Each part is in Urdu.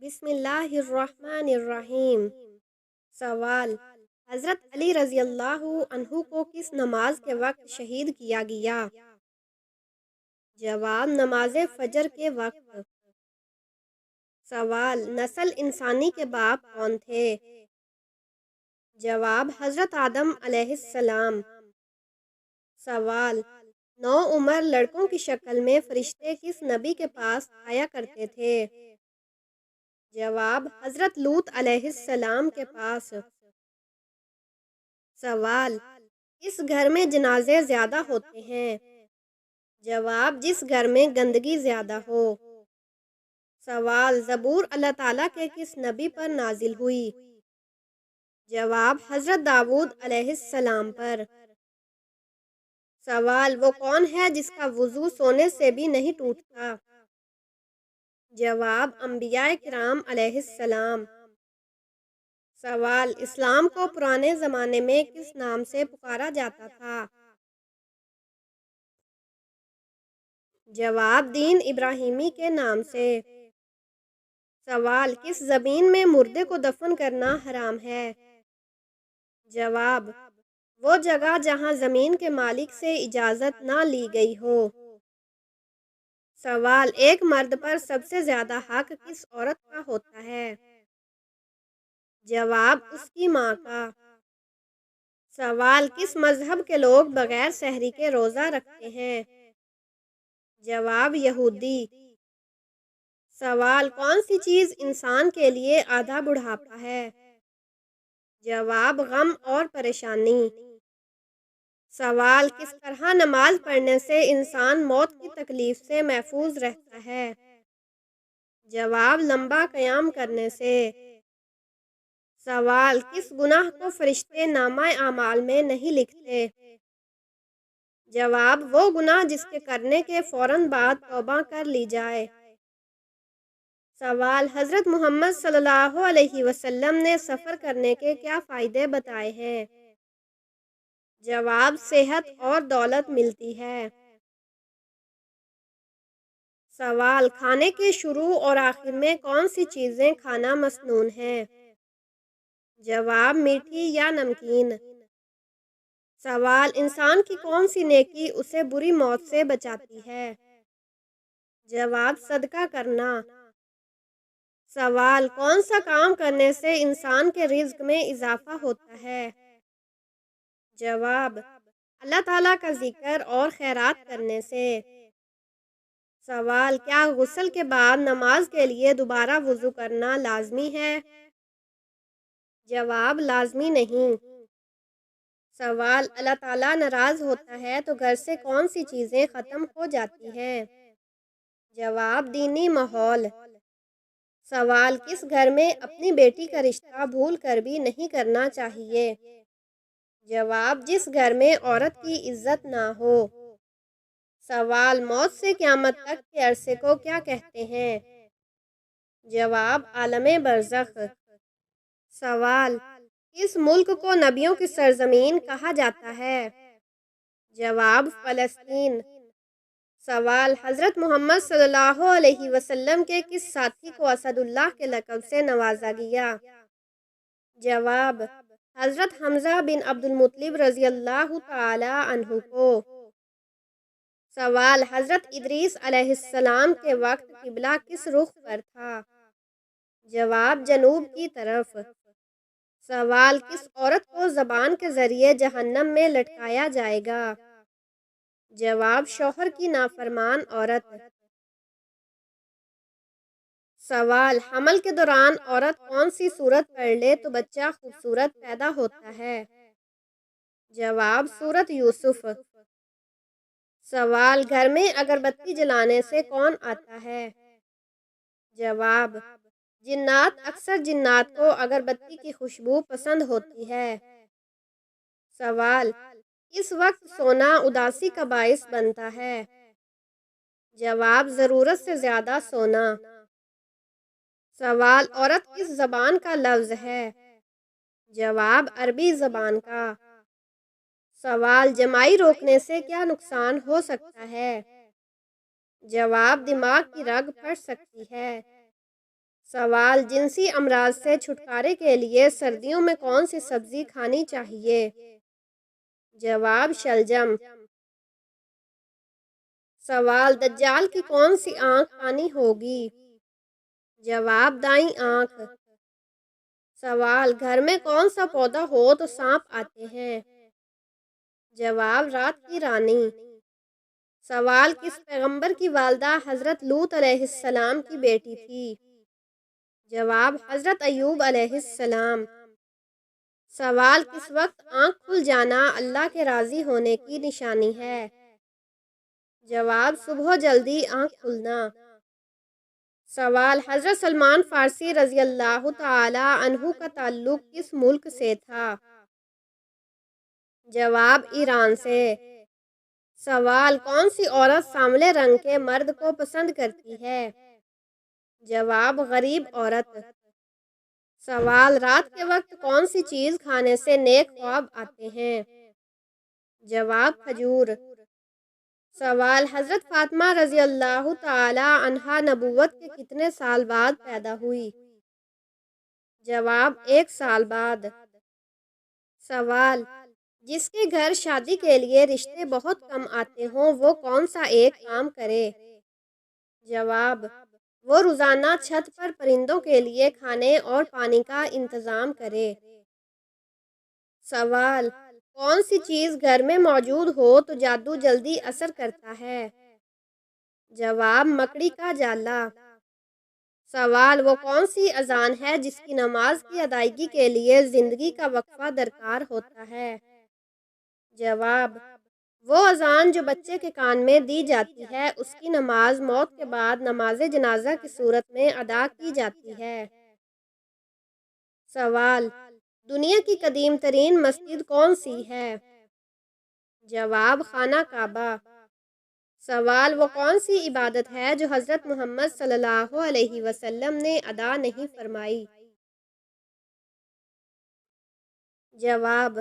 بسم اللہ الرحمن الرحیم۔ سوال: حضرت علی رضی اللہ عنہ کو کس نماز کے وقت شہید کیا گیا؟ جواب: نماز فجر کے وقت۔ سوال: نسل انسانی کے باپ کون تھے؟ جواب: حضرت آدم علیہ السلام۔ سوال: نو عمر لڑکوں کی شکل میں فرشتے کس نبی کے پاس آیا کرتے تھے؟ جواب: حضرت لوط علیہ السلام کے پاس۔ سوال: کس گھر میں جنازے زیادہ ہوتے ہیں؟ جواب: جس گھر میں گندگی زیادہ ہو۔ سوال: زبور اللہ تعالیٰ کے کس نبی پر نازل ہوئی؟ جواب: حضرت داؤد علیہ السلام پر۔ سوال: وہ کون ہے جس کا وضو سونے سے بھی نہیں ٹوٹتا؟ جواب: انبیاء کرام علیہ السلام۔ سوال: اسلام کو پرانے زمانے میں کس نام سے پکارا جاتا تھا؟ جواب: دین ابراہیمی کے نام سے۔ سوال: کس زمین میں مردے کو دفن کرنا حرام ہے؟ جواب: وہ جگہ جہاں زمین کے مالک سے اجازت نہ لی گئی ہو۔ سوال: ایک مرد پر سب سے زیادہ حق کس عورت کا ہوتا ہے؟ جواب: اس کی ماں کا۔ سوال: کس مذہب کے لوگ بغیر سحری کے روزہ رکھتے ہیں؟ جواب: یہودی۔ سوال: کون سی چیز انسان کے لیے آدھا بڑھاپا ہے؟ جواب: غم اور پریشانی۔ سوال: کس طرح نماز پڑھنے سے انسان موت کی تکلیف سے محفوظ رہتا ہے؟ جواب: لمبا قیام کرنے سے۔ سوال: کس گناہ کو فرشتے نامہ اعمال میں نہیں لکھتے؟ جواب: وہ گناہ جس کے کرنے کے فوراً بعد توبہ کر لی جائے۔ سوال: حضرت محمد صلی اللہ علیہ وسلم نے سفر کرنے کے کیا فائدے بتائے ہیں؟ جواب: صحت اور دولت ملتی ہے۔ سوال: کھانے کے شروع اور آخر میں کون سی چیزیں کھانا مسنون ہے؟ جواب: میٹھی یا نمکین۔ سوال: انسان کی کون سی نیکی اسے بری موت سے بچاتی ہے؟ جواب: صدقہ کرنا۔ سوال: کون سا کام کرنے سے انسان کے رزق میں اضافہ ہوتا ہے؟ جواب: اللہ تعالیٰ کا ذکر اور خیرات کرنے سے۔ سوال: کیا غسل کے بعد نماز کے لیے دوبارہ وضو کرنا لازمی ہے؟ جواب: لازمی نہیں۔ سوال: اللہ تعالیٰ ناراض ہوتا ہے تو گھر سے کون سی چیزیں ختم ہو جاتی ہیں؟ جواب: دینی ماحول۔ سوال: کس گھر میں اپنی بیٹی کا رشتہ بھول کر بھی نہیں کرنا چاہیے؟ جواب: جس گھر میں عورت کی عزت نہ ہو۔ سوال: موت سے قیامت تک کے عرصے کو کیا کہتے ہیں؟ جواب: عالم برزخ۔ سوال: کس ملک کو نبیوں کی سرزمین کہا جاتا ہے؟ جواب: فلسطین۔ سوال: حضرت محمد صلی اللہ علیہ وسلم کے کس ساتھی کو اسد اللہ کے لقب سے نوازا گیا؟ جواب: حضرت حمزہ بن عبد المطلب رضی اللہ تعالی عنہ کو۔ سوال: حضرت ادریس علیہ السلام کے وقت قبلہ کس رخ پر تھا؟ جواب: جنوب کی طرف۔ سوال: کس عورت کو زبان کے ذریعے جہنم میں لٹکایا جائے گا؟ جواب: شوہر کی نافرمان عورت۔ سوال: حمل کے دوران عورت کون سی سورت پڑھ لے تو بچہ خوبصورت پیدا ہوتا ہے؟ جواب: سورت یوسف۔ سوال: گھر میں اگربتی جلانے سے کون آتا ہے؟ جواب: جنات۔ اکثر جنات کو اگربتی کی خوشبو پسند ہوتی ہے۔ سوال: کس وقت سونا اداسی کا باعث بنتا ہے؟ جواب: ضرورت سے زیادہ سونا۔ سوال: عورت کس زبان کا لفظ ہے؟ جواب: عربی زبان کا۔ سوال: جمائی روکنے سے کیا نقصان ہو سکتا ہے؟ جواب: دماغ کی رگ پھٹ سکتی ہے۔ سوال جنسی امراض سے چھٹکارے کے لیے سردیوں میں کون سی سبزی کھانی چاہیے؟ جواب شلجم۔ سوال دجال کی کون سی آنکھ کانی ہوگی؟ جواب دائیں آنکھ۔ سوال گھر میں کون سا پودا ہو تو سانپ آتے ہیں؟ جواب رات کی رانی۔ سوال کس پیغمبر کی والدہ حضرت لوط علیہ السلام کی بیٹی تھی؟ جواب حضرت ایوب علیہ السلام۔ سوال کس وقت آنکھ کھل جانا اللہ کے راضی ہونے کی نشانی ہے؟ جواب صبح جلدی آنکھ کھلنا۔ سوال حضرت سلمان فارسی رضی اللہ تعالی عنہ کا تعلق کس ملک سے تھا؟ جواب ایران سے۔ سوال کون سی عورت سانولے رنگ کے مرد کو پسند کرتی ہے؟ جواب غریب عورت۔ سوال رات کے وقت کون سی چیز کھانے سے نیک خواب آتے ہیں؟ جواب کھجور۔ سوال حضرت فاطمہ رضی اللہ تعالی عنہا نبوت کے کتنے سال بعد پیدا ہوئی؟ جواب 1 سال بعد۔ سوال جس کے گھر شادی کے لیے رشتے بہت کم آتے ہوں وہ کون سا ایک کام کرے؟ جواب وہ روزانہ چھت پر پرندوں کے لیے کھانے اور پانی کا انتظام کرے۔ سوال کون سی چیز گھر میں موجود ہو تو جادو جلدی اثر کرتا ہے؟ جواب مکڑی کا جالا۔ سوال وہ کون سی اذان ہے جس کی نماز کی ادائیگی کے لیے زندگی کا وقفہ درکار ہوتا ہے؟ جواب وہ اذان جو بچے کے کان میں دی جاتی ہے اس کی نماز موت کے بعد نماز جنازہ کی صورت میں ادا کی جاتی ہے۔ سوال دنیا کی قدیم ترین مسجد کون سی ہے؟ جواب خانہ کعبہ۔ سوال وہ کون سی عبادت ہے جو حضرت محمد صلی اللہ علیہ وسلم نے ادا نہیں فرمائی؟ جواب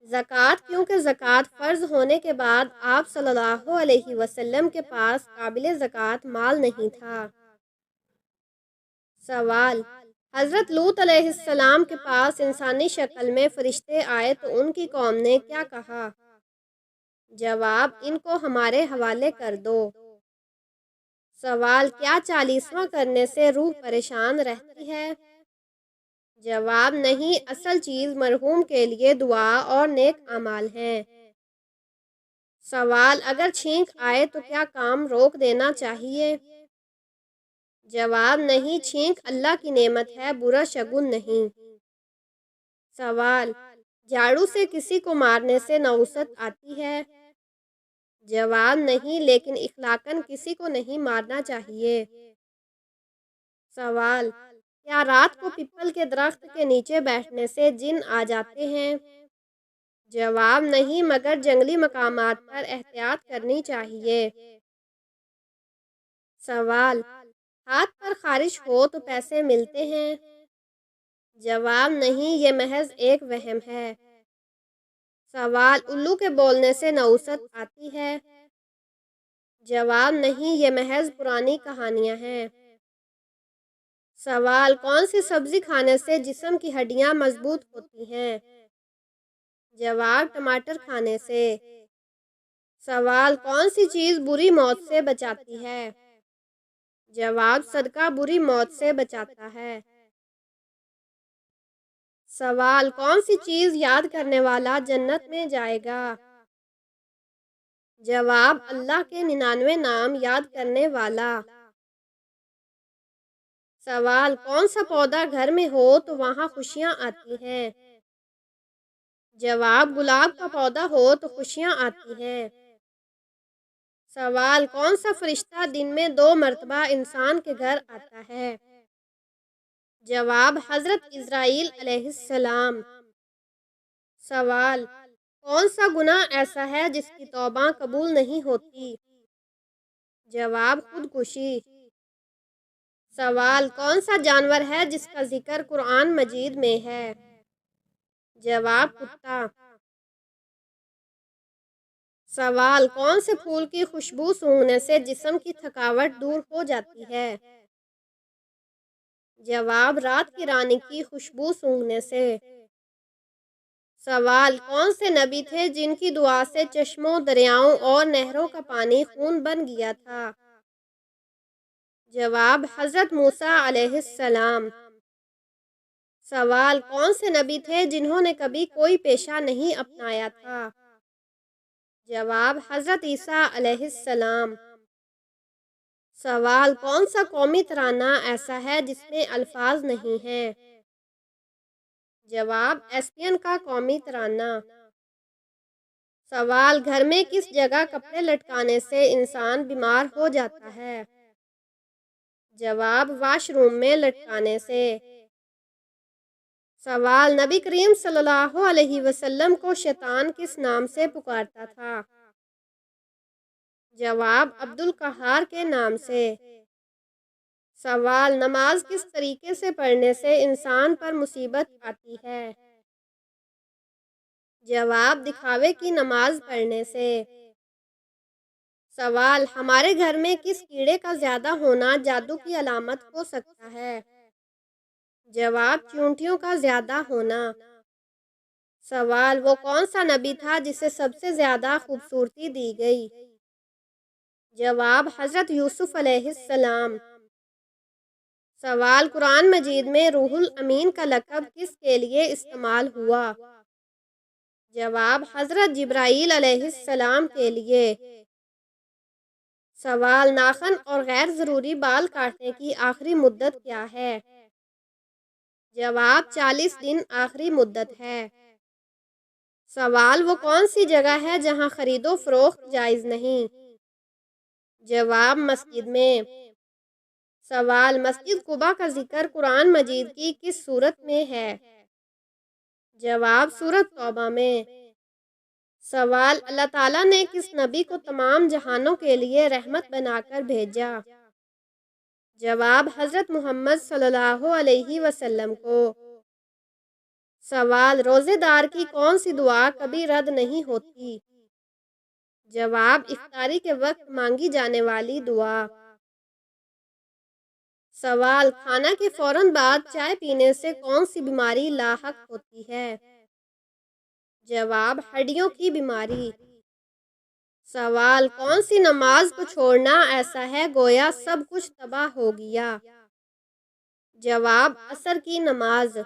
زکوٰۃ، کیونکہ زکوٰۃ فرض ہونے کے بعد آپ صلی اللہ علیہ وسلم کے پاس قابل زکوٰۃ مال نہیں تھا۔ سوال حضرت لوط علیہ السلام کے پاس انسانی شکل میں فرشتے آئے تو ان کی قوم نے کیا کہا؟ جواب ان کو ہمارے حوالے کر دو۔ سوال کیا 40واں کرنے سے روح پریشان رہتی ہے؟ جواب نہیں، اصل چیز مرحوم کے لیے دعا اور نیک اعمال ہیں۔ سوال اگر چھینک آئے تو کیا کام روک دینا چاہیے؟ جواب نہیں، چھینک اللہ کی نعمت ہے، برا شگن نہیں۔ سوال جھاڑو سے کسی کو مارنے سے نحوست آتی ہے؟ جواب نہیں، لیکن اخلاقاً کسی کو نہیں مارنا چاہیے۔ سوال کیا رات کو پیپل کے درخت کے نیچے بیٹھنے سے جن آ جاتے ہیں؟ جواب نہیں، مگر جنگلی مقامات پر احتیاط کرنی چاہیے۔ سوال ہاتھ پر خارش ہو تو پیسے ملتے ہیں؟ جواب نہیں، یہ محض ایک وہم ہے۔ سوال الو کے بولنے سے نحوست آتی ہے؟ جواب نہیں، یہ محض پرانی کہانیاں ہیں۔ سوال کون سی سبزی کھانے سے جسم کی ہڈیاں مضبوط ہوتی ہیں؟ جواب ٹماٹر کھانے سے۔ سوال کون سی چیز بری موت سے بچاتی ہے؟ جواب صدقہ بری موت سے بچاتا ہے۔ سوال کون سی چیز یاد کرنے والا جنت میں جائے گا؟ جواب اللہ کے 99 نام یاد کرنے والا۔ سوال کون سا پودا گھر میں ہو تو وہاں خوشیاں آتی ہیں؟ جواب گلاب کا پودا ہو تو خوشیاں آتی ہیں۔ سوال کون سا فرشتہ دن میں 2 مرتبہ انسان کے گھر آتا ہے؟ جواب حضرت عزرائیل علیہ السلام۔ سوال کون سا گناہ ایسا ہے جس کی توبہ قبول نہیں ہوتی؟ جواب خودکشی۔ سوال کون سا جانور ہے جس کا ذکر قرآن مجید میں ہے؟ جواب کتا۔ سوال کون سے پھول کی خوشبو سونگھنے سے جسم کی تھکاوٹ دور ہو جاتی ہے؟ جواب رات کی رانی کی خوشبو سونگھنے سے۔ سوال کون سے نبی تھے جن کی دعا سے چشموں، دریاؤں اور نہروں کا پانی خون بن گیا تھا؟ جواب حضرت موسیٰ علیہ السلام۔ سوال کون سے نبی تھے جنہوں نے کبھی کوئی پیشہ نہیں اپنایا تھا؟ جواب حضرت عیسیٰ علیہ السلام۔ سوال کون سا قومی ترانہ ایسا ہے جس میں الفاظ نہیں ہیں؟ جواب ایسپین کا قومی ترانہ۔ سوال گھر میں کس جگہ کپڑے لٹکانے سے انسان بیمار ہو جاتا ہے؟ جواب واش روم میں لٹکانے سے۔ سوال نبی کریم صلی اللہ علیہ وسلم کو شیطان کس نام سے پکارتا تھا؟ جواب عبدالقہار کے نام سے۔ سوال نماز کس طریقے سے پڑھنے سے انسان پر مصیبت آتی ہے؟ جواب دکھاوے کی نماز پڑھنے سے۔ سوال ہمارے گھر میں کس کیڑے کا زیادہ ہونا جادو کی علامت ہو سکتا ہے؟ جواب چیونٹیوں کا زیادہ ہونا۔ سوال وہ کون سا نبی تھا جسے سب سے زیادہ خوبصورتی دی گئی؟ جواب حضرت یوسف علیہ السلام۔ سوال قرآن مجید میں روح الامین کا لقب کس کے لیے استعمال ہوا؟ جواب حضرت جبرائیل علیہ السلام کے لیے۔ سوال ناخن اور غیر ضروری بال کاٹنے کی آخری مدت کیا ہے؟ جواب 40 دن آخری مدت ہے۔ سوال وہ کون سی جگہ ہے جہاں خرید و فروخت جائز نہیں؟ جواب مسجد میں۔ سوال مسجد قباء کا ذکر قرآن مجید کی کس سورت میں ہے؟ جواب سورۃ توبہ میں۔ سوال اللہ تعالیٰ نے کس نبی کو تمام جہانوں کے لیے رحمت بنا کر بھیجا؟ جواب حضرت محمد صلی اللہ علیہ وسلم کو۔ سوال روزے دار کی کون سی دعا کبھی رد نہیں ہوتی؟ جواب افطاری کے وقت مانگی جانے والی دعا۔ سوال کھانا کے فوراً بعد چائے پینے سے کون سی بیماری لاحق ہوتی ہے؟ جواب ہڈیوں کی بیماری۔ سوال کون سی نماز کو چھوڑنا ایسا ہے گویا سب کچھ تباہ ہو گیا؟ جواب عصر کی نماز۔